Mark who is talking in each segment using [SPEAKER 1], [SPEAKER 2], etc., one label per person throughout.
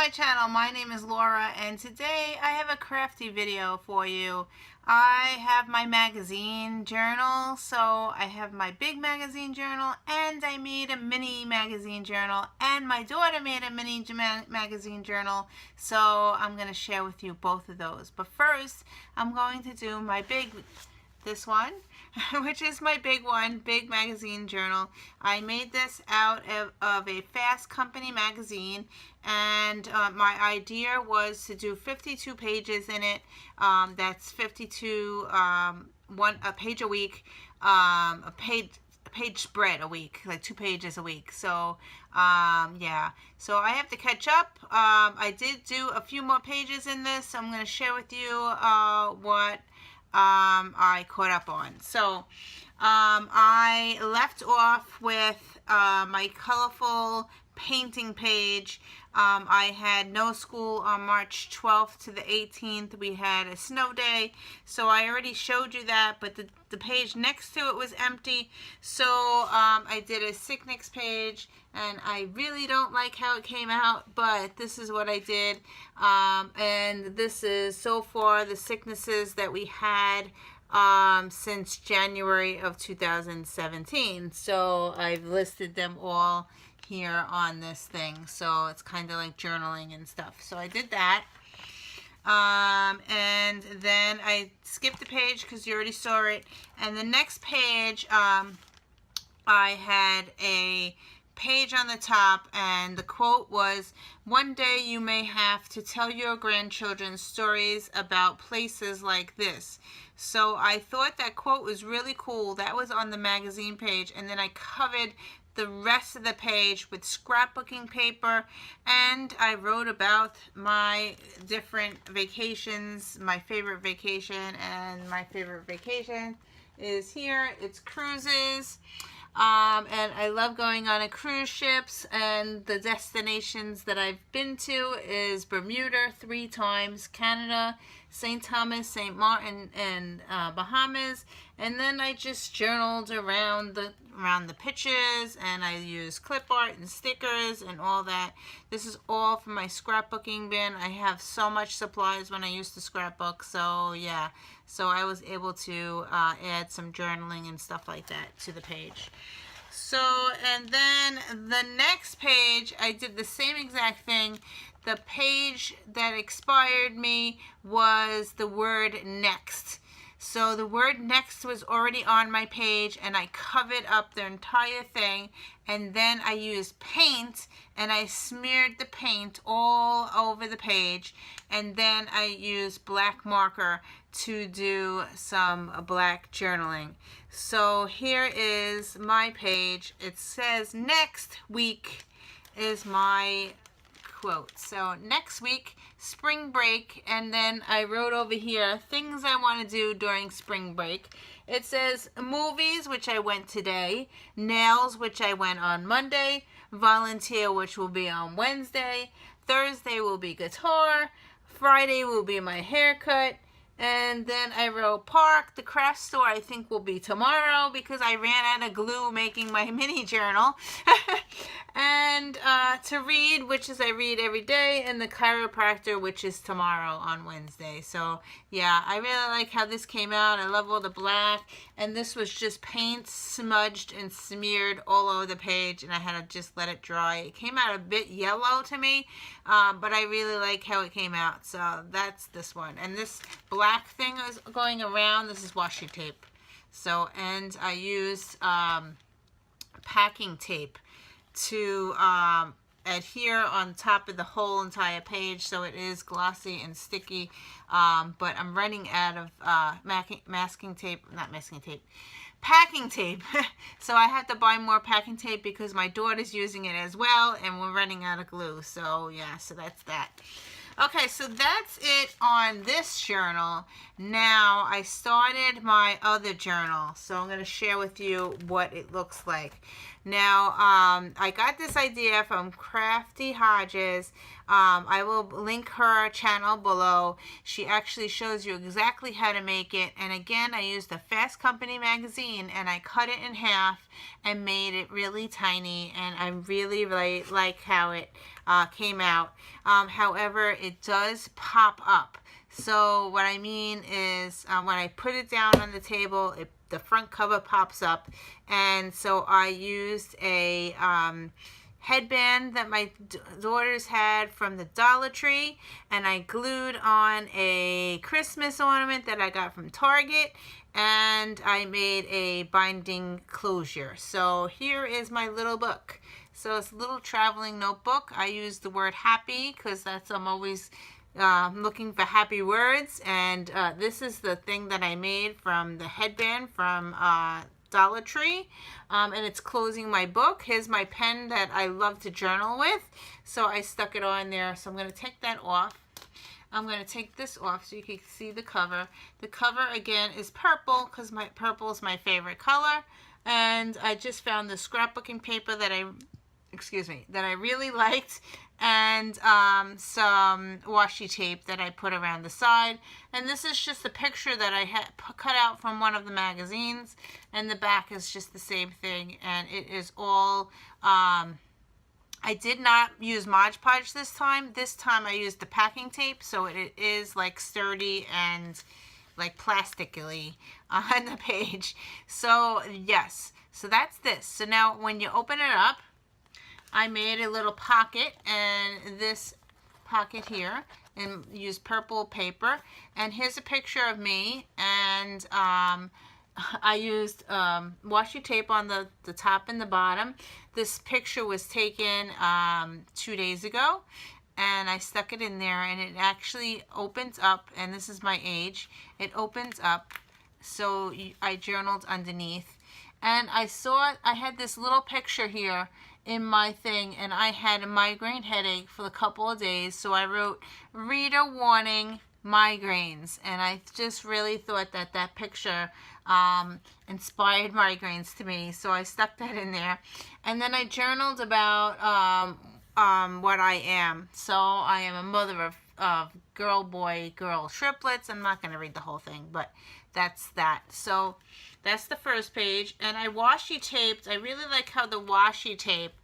[SPEAKER 1] my channel. My name is Laura, and today I have a crafty video for you. I have my magazine journal, so I have my big magazine journal, and I made a mini magazine journal, and my daughter made a mini magazine journal, so I'm going to share with you both of those. But first, I'm going to do my this one, which is my big magazine journal. I made this out of a Fast Company magazine, and my idea was to do 52 pages in it. That's 52, a page a week, a page spread a week, like 2 pages a week. So yeah, so I have to catch up. I did do a few more pages in this, so I'm going to share with you what I caught up on. So I left off with my colorful painting page. I had no school on March 12th to the 18th. We had a snow day, so I already showed you that, but the page next to it was empty. So I did a sickness page, and I really don't like how it came out, but this is what I did. And this is so far the sicknesses that we had since January of 2017. So I've listed them all here on this thing, so it's kind of like journaling and stuff. So I did that, and then I skipped the page because you already saw it. And the next page, I had a page on the top, and the quote was, "One day you may have to tell your grandchildren stories about places like this." So I thought that quote was really cool. That was on the magazine page, and then I covered the rest of the page with scrapbooking paper, and I wrote about my different vacations, my favorite vacation, and my favorite vacation is here. It's cruises. And I love going on a cruise ships, and the destinations that I've been to is Bermuda 3 times, Canada, St. Thomas, St. Martin, and Bahamas. And then I just journaled around the pictures, and I used clip art and stickers and all that. This is all from my scrapbooking bin. I have so much supplies when I used to scrapbook, so yeah. So I was able to add some journaling and stuff like that to the page. So, and then the next page, I did the same exact thing. The page that expired me was the word next. So the word next was already on my page, and I covered up the entire thing, and then I used paint, and I smeared the paint all over the page, and then I used black marker to do some black journaling. So here is my page. It says next week is my quote. So next week, spring break, and then I wrote over here things I want to do during spring break. It says movies, which I went today, nails, which I went on Monday, volunteer, which will be on Wednesday, Thursday will be guitar, Friday will be my haircut, and then I wrote park. The craft store I think will be tomorrow because I ran out of glue making my mini journal. And to read, which is I read every day, and the chiropractor, which is tomorrow on Wednesday. So yeah, I really like how this came out. I love all the black, and this was just paint smudged and smeared all over the page, and I had to just let it dry. It came out a bit yellow to me, but I really like how it came out. So that's this one. And this black thing is going around. This is washi tape. So, and I used packing tape to adhere on top of the whole entire page, so it is glossy and sticky, but I'm running out of packing tape. So I have to buy more packing tape because my daughter's using it as well, and we're running out of glue. So yeah, so that's that. Okay, so that's it on this journal. Now I started my other journal, so I'm going to share with you what it looks like. Now, I got this idea from Crafty Hodges. I will link her channel below. She actually shows you exactly how to make it. And again, I used the Fast Company magazine and I cut it in half and made it really tiny. And I really like how it came out. However, it does pop up. So what I mean is when I put it down on the table, the front cover pops up. And so I used a headband that my daughters had from the Dollar Tree, and I glued on a Christmas ornament that I got from Target, and I made a binding closure. So here is my little book. So it's a little traveling notebook. I use the word happy because I'm always looking for happy words, and this is the thing that I made from the headband from Dollar Tree, and it's closing my book. Here's my pen that I love to journal with, so I stuck it on there. So I'm going to take that off. I'm going to take this off so you can see the cover. The cover again is purple because purple is my favorite color, and I just found the scrapbooking paper that I really liked, and some washi tape that I put around the side. And this is just a picture that I had cut out from one of the magazines, and the back is just the same thing, and it is all I did not use Mod Podge this time. This time I used the packing tape, so it is like sturdy and like plastically on the page. So yes, so that's this. So now when you open it up, I made a little pocket, and this pocket here, and used purple paper. And here's a picture of me, and I used washi tape on the top and the bottom. This picture was taken 2 days ago, and I stuck it in there, and it actually opens up, and this is my age. It opens up, so I journaled underneath. And I had this little picture here in my thing, and I had a migraine headache for a couple of days, so I wrote reader warning, migraines. And I just really thought that picture inspired migraines to me, so I stuck that in there. And then I journaled about what I am. So I am a mother of girl, boy, girl triplets. I'm not going to read the whole thing, but that's that. So that's the first page. And I washi taped. I really like how the washi tape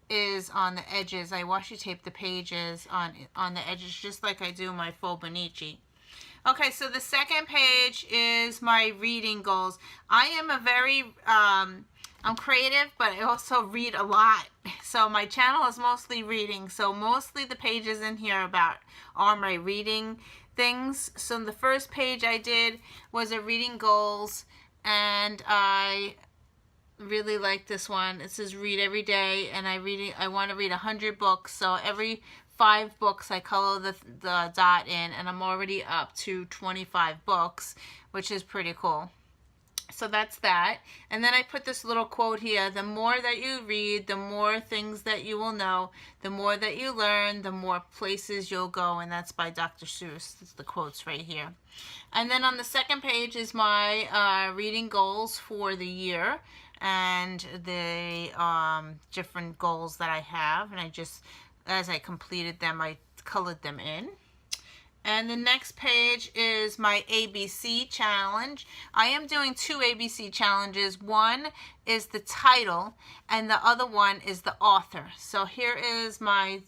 [SPEAKER 1] is on the edges. I washi tape the pages on the edges, just like I do my faux Bonici. Okay, so the second page is my reading goals. I am a very, I'm creative, but I also read a lot. So my channel is mostly reading. So mostly the pages in here are my reading things. So the first page I did was a reading goals, and I really like this one. It says read every day, and I want to read 100 books. So every 5 books I color the dot in, and I'm already up to 25 books, which is pretty cool. So that's that. And then I put this little quote here: the more that you read, the more things that you will know, the more that you learn, the more places you'll go. And that's by Dr. Seuss. That's the quotes right here. And then on the second page is my reading goals for the year, and the different goals that I have. And I just, as I completed them, I colored them in. And the next page is my ABC challenge. I am doing 2 ABC challenges. One is the title, and the other one is the author. So here is my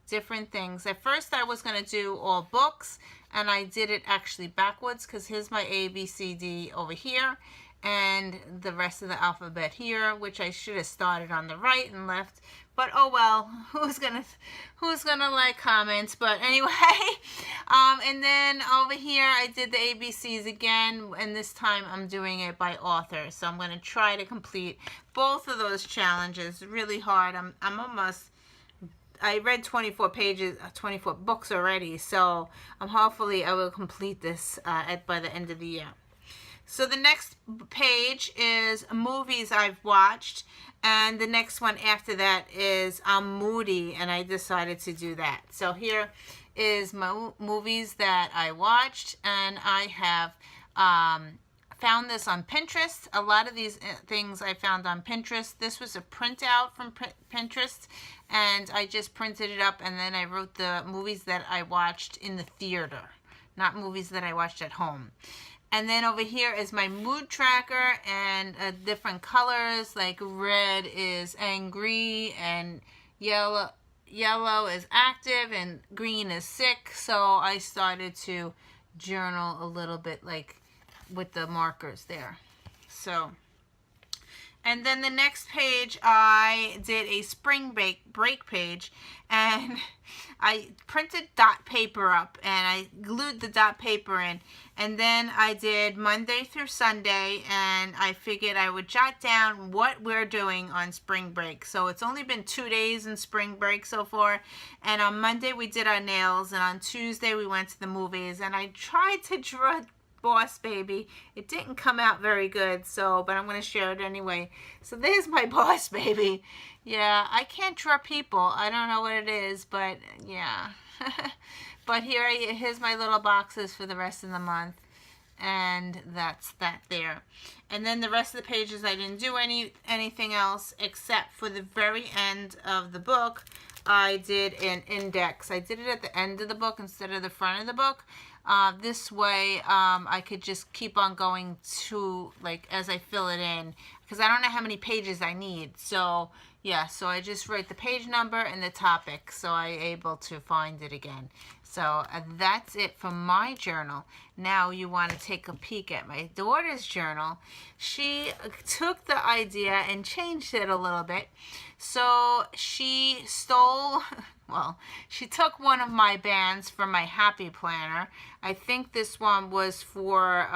[SPEAKER 1] different things. At first I was going to do all books, and I did it actually backwards, because here's my A, B, C, D over here, and the rest of the alphabet here, which I should have started on the right and left. But oh well, who's gonna like comments? But anyway, and then over here I did the ABCs again, and this time I'm doing it by author. So I'm gonna try to complete both of those challenges. Really hard. I'm almost. I read 24 pages, 24 books already. So hopefully I will complete this by the end of the year. So the next page is movies I've watched, and the next one after that is I'm moody, and I decided to do that. So here is my movies that I watched, and I have Found this on Pinterest. A lot of these things I found on Pinterest. This was a printout from Pinterest, and I just printed it up, and then I wrote the movies that I watched in the theater, not movies that I watched at home. And then over here is my mood tracker, and different colors, like red is angry, and yellow is active, and green is sick. So I started to journal a little bit, like with the markers there. So, and then the next page, I did a spring break page, and I printed dot paper up, and I glued the dot paper in, and then I did Monday through Sunday, and I figured I would jot down what we're doing on spring break. So it's only been 2 days in spring break so far, and on Monday we did our nails, and on Tuesday we went to the movies, and I tried to draw Boss Baby. It didn't come out very good, so, but I'm going to share it anyway. So there's my Boss Baby. Yeah, I can't draw people. I don't know what it is, but yeah. But here's my little boxes for the rest of the month, and that's that there. And then the rest of the pages, I didn't do anything else except for the very end of the book. I did an index. I did it at the end of the book instead of the front of the book. This way I could just keep on going to, like, as I fill it in, because I don't know how many pages I need. So yeah, so I just write the page number and the topic, so I'm able to find it again. So that's it for my journal. Now you want to take a peek at my daughter's journal. She took the idea and changed it a little bit. So she stole, well, she took one of my bands from my Happy Planner. I think this one was for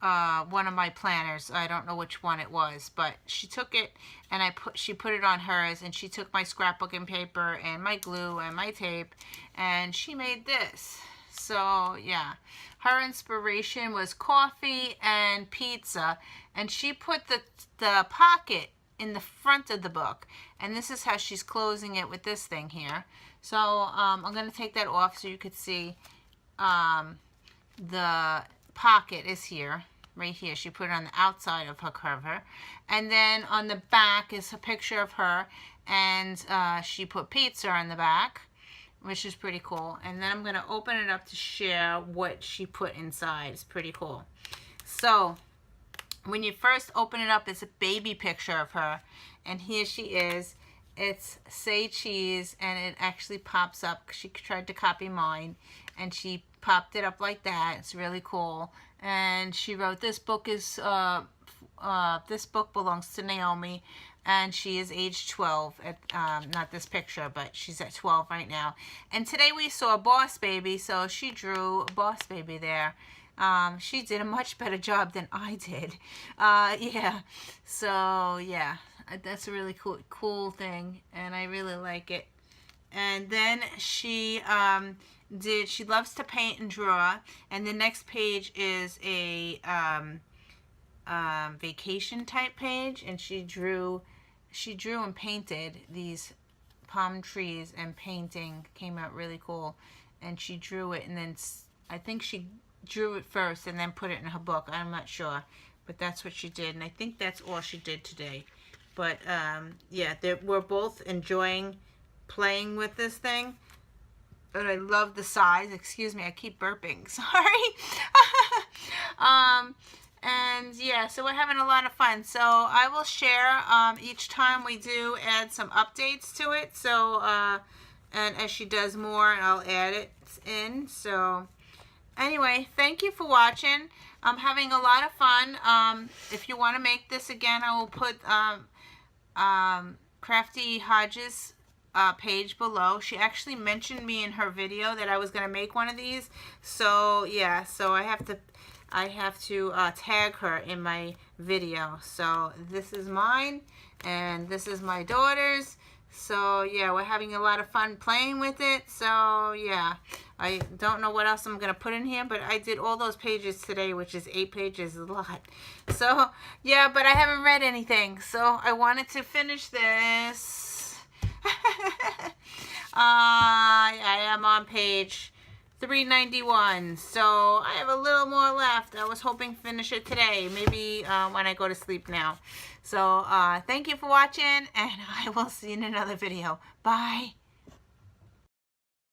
[SPEAKER 1] one of my planners. I don't know which one it was, but she took it and she put it on hers, and she took my scrapbooking paper and my glue and my tape, and she made this. So yeah, her inspiration was coffee and pizza, and she put the pocket in the front of the book, and this is how she's closing it with this thing here. So I'm going to take that off so you could see the pocket is here, right here. She put it on the outside of her cover, and then on the back is a picture of her, and she put pizza on the back, which is pretty cool. And then I'm going to open it up to share what she put inside. It's pretty cool. So when you first open it up, it's a baby picture of her, and here she is. It's Say Cheese, and it actually pops up. She tried to copy mine, and she popped it up like that. It's really cool. And she wrote, this book belongs to Naomi, and she is age 12 at not this picture, but she's at 12 right now. And today we saw Boss Baby, so she drew Boss Baby there. She did a much better job than I did. Yeah, so yeah, that's a really cool thing, and I really like it. And then she she loves to paint and draw, and the next page is a vacation type page, and she drew and painted these palm trees, and painting came out really cool. And she drew it, and then I think she drew it first and then put it in her book. I'm not sure, but that's what she did, and I think that's all she did today. But yeah, we're both enjoying playing with this thing, but I love the size. Excuse me, I keep burping, sorry. And yeah, so we're having a lot of fun. So I will share each time we do add some updates to it. So and as she does more, I'll add it in. So anyway, thank you for watching. I'm having a lot of fun. If you want to make this again, I will put Crafty Hodges page below. She actually mentioned me in her video that I was going to make one of these. So yeah, so I have to tag her in my video. So this is mine, and this is my daughter's. So yeah, we're having a lot of fun playing with it. So yeah, I don't know what else I'm going to put in here, but I did all those pages today, which is 8 pages, a lot. So yeah, but I haven't read anything, so I wanted to finish this. I am on page $3.91. So I have a little more left. I was hoping to finish it today, maybe when I go to sleep now. So thank you for watching, and I will see you in another video. Bye.